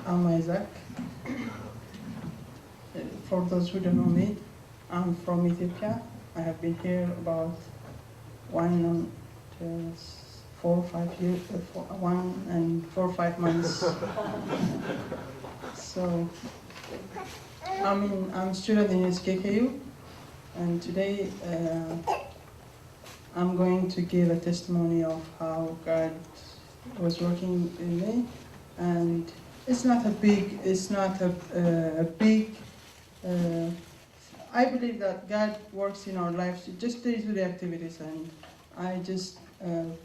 I'm Isaac. For those who don't know me, I'm from Ethiopia. I have been here about 4 or 5 years, 1 and 4 or 5 months. So, I'm a student in ISC-SKKU, and today I'm going to give a testimony of how God was working in me, and it's not a big. I believe that God works in our lives just through the activities, and I just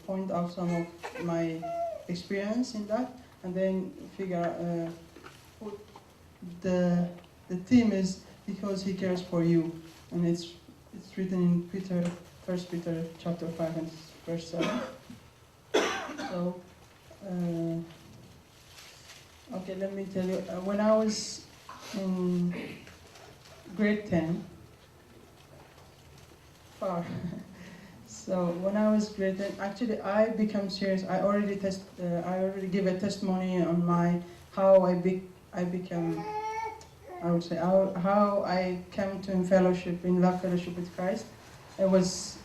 point out some of my experience in that, and then figure what the theme is because He cares for you, and it's written in First Peter chapter 5 and verse 7. So, okay, let me tell you. When I was in grade 10, far. So when I was grade 10, actually I became serious. I already give a testimony on how I became. I would say how I came to in love fellowship with Christ. It was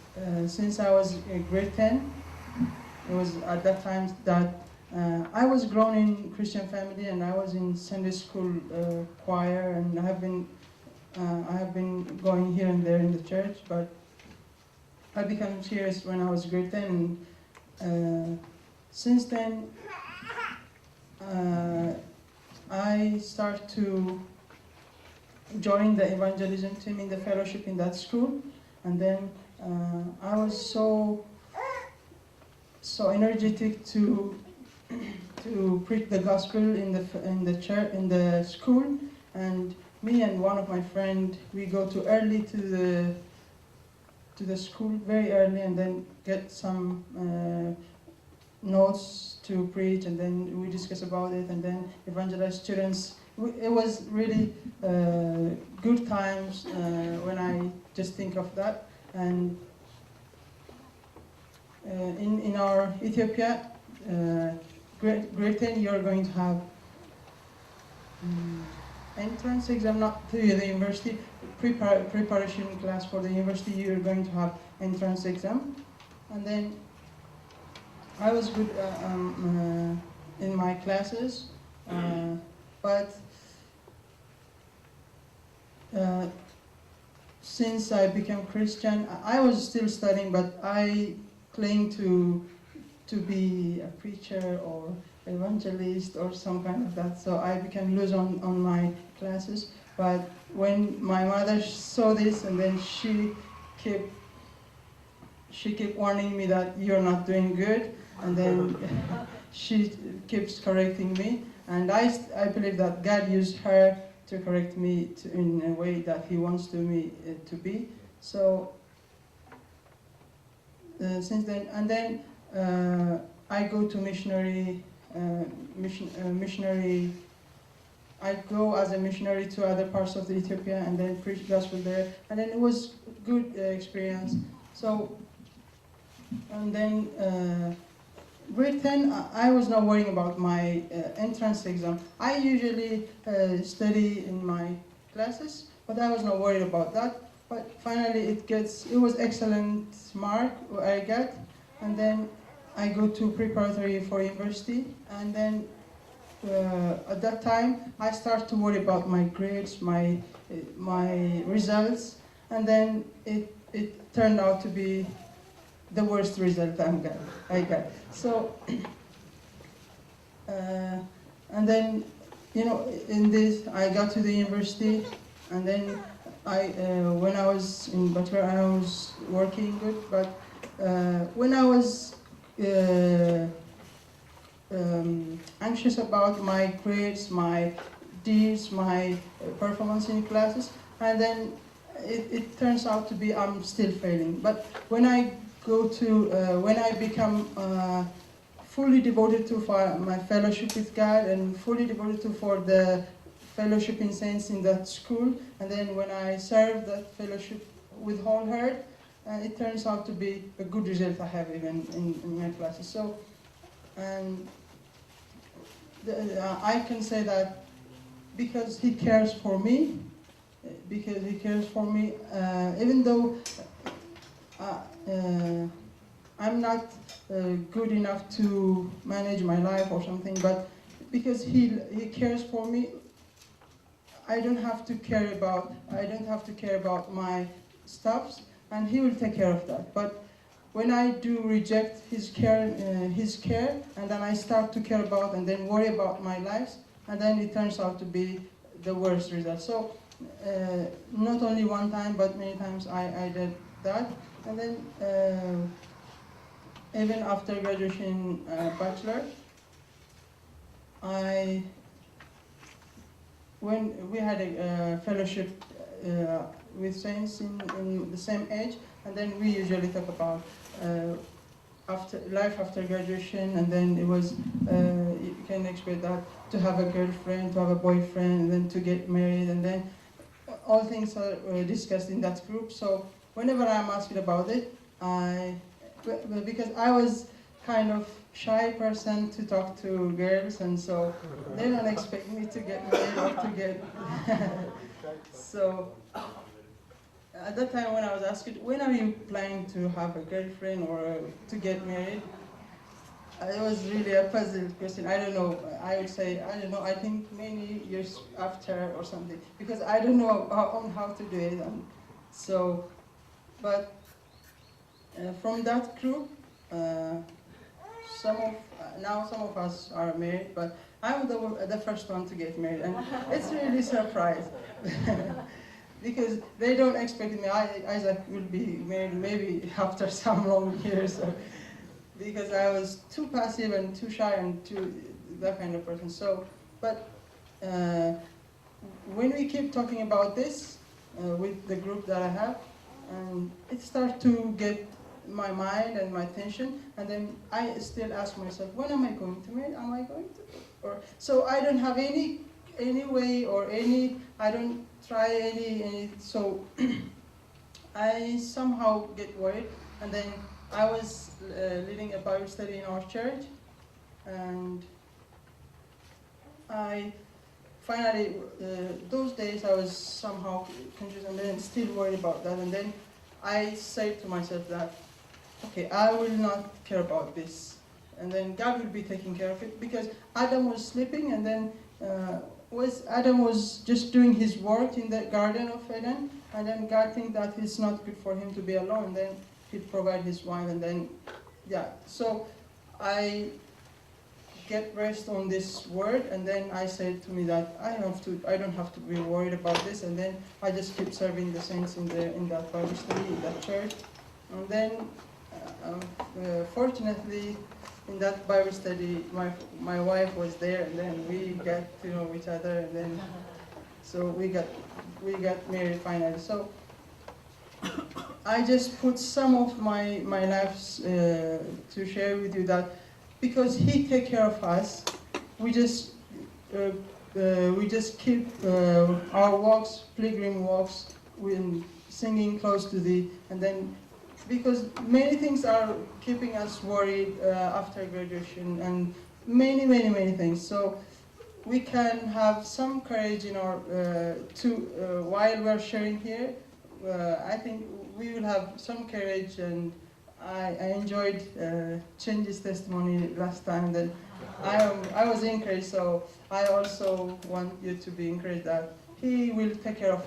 since I was grade 10. It was at that time that I was grown in Christian family, and I was in Sunday school choir, and I have been going here and there in the church. But I became serious when I was grade 10. And since then, I start to join the evangelism team in the fellowship in that school, and then I was so energetic to preach the gospel in the church, in the school. And me and one of my friends, we go to the school very early, and then get some notes to preach, and then we discuss about it, and then evangelize students. It was really good times when I just think of that. And in our Ethiopia, grade 10, you're going to have entrance exam, not to the university, preparation class for the university. You're going to have entrance exam, and then I was good in my classes, but since I became Christian, I was still studying, but I claimed to be a preacher or evangelist or some kind of that. So I became loose on my classes. But when my mother saw this, and then she kept warning me that you're not doing good, and then she keeps correcting me. And I believe that God used her to correct me in a way that He wants me to be. So since then, and then I go to missionary. I go as a missionary to other parts of Ethiopia, and then preach gospel there, and then it was good experience. So, and then grade 10, I was not worrying about my entrance exam. I usually study in my classes, but I was not worried about that. But finally, it was excellent mark I got, and then I go to preparatory for university, and then at that time I start to worry about my grades, my results, and then it turned out to be the worst result I got. So and then in this I got to the university, and then when I was in bachelor I was working good, but when I was anxious about my grades, my deeds, my performance in classes, and then it turns out to be I'm still failing. But when I become fully devoted to my fellowship with God, and fully devoted for the fellowship in saints in that school, and then when I serve that fellowship with whole heart, it turns out to be a good result I have even in my classes. So, and I can say that because he cares for me, even though I'm not good enough to manage my life or something, but because he cares for me, I don't have to care about my stuffs, and he will take care of that. But when I do reject his care, and then I start to care about and then worry about my lives, and then it turns out to be the worst result. So not only one time, but many times I did that. And then even after graduation bachelor, when we had a fellowship with saints in the same age, and then we usually talk about life after graduation, and then it was, you can expect that to have a girlfriend, to have a boyfriend, and then to get married, and then all things are discussed in that group. So whenever I'm asked about it, because I was kind of shy person to talk to girls, and so they don't expect me to get married or to get so at that time when I was asked, when are you planning to have a girlfriend or to get married? It was really a puzzle question. I don't know. I would say, I don't know, I think many years after or something, because I don't know how to do it. And so, but from that group, some of us are married, but I'm the first one to get married, and it's really surprised. Because they don't expect me. Isaac will be married maybe after some long years, because I was too passive and too shy and too that kind of person. So, but when we keep talking about this with the group that I have, and it starts to get my mind and my attention, and then I still ask myself, when am I going to marry? Am I going to? Or so I don't have any way or I don't try any so I somehow get worried. And then I was leading a Bible study in our church, and I finally, those days I was somehow confused and then still worried about that. And then I said to myself that, okay, I will not care about this, and then God will be taking care of it, because Adam was sleeping, and then Adam was just doing his work in the Garden of Eden, and then God think that it's not good for him to be alone, and then he'd provide his wife, and then, yeah. So I get rest on this word, and then I said to me that I don't have to be worried about this, and then I just keep serving the saints in that Bible study, in that church. And then, fortunately, in that Bible study, my wife was there, and then we got to know each other, and then so we got married finally. So I just put some of my lives to share with you, that because He take care of us, we just keep our walks, pilgrim walks, when singing close to Thee, and then. Because many things are keeping us worried after graduation, and many things. So we can have some courage in our while we're sharing here. I think we will have some courage, and I enjoyed Chenji's testimony last time. That I was encouraged. So I also want you to be encouraged that He will take care of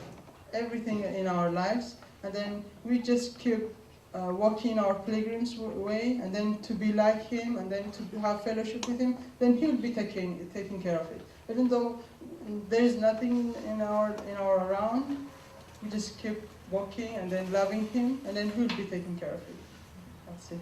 everything in our lives, and then we just keep. Walking our pilgrim's way, and then to be like Him, and then to have fellowship with Him, then He'll be taking care of it. Even though there is nothing in our around, we just keep walking and then loving Him, and then He'll be taking care of it. That's it.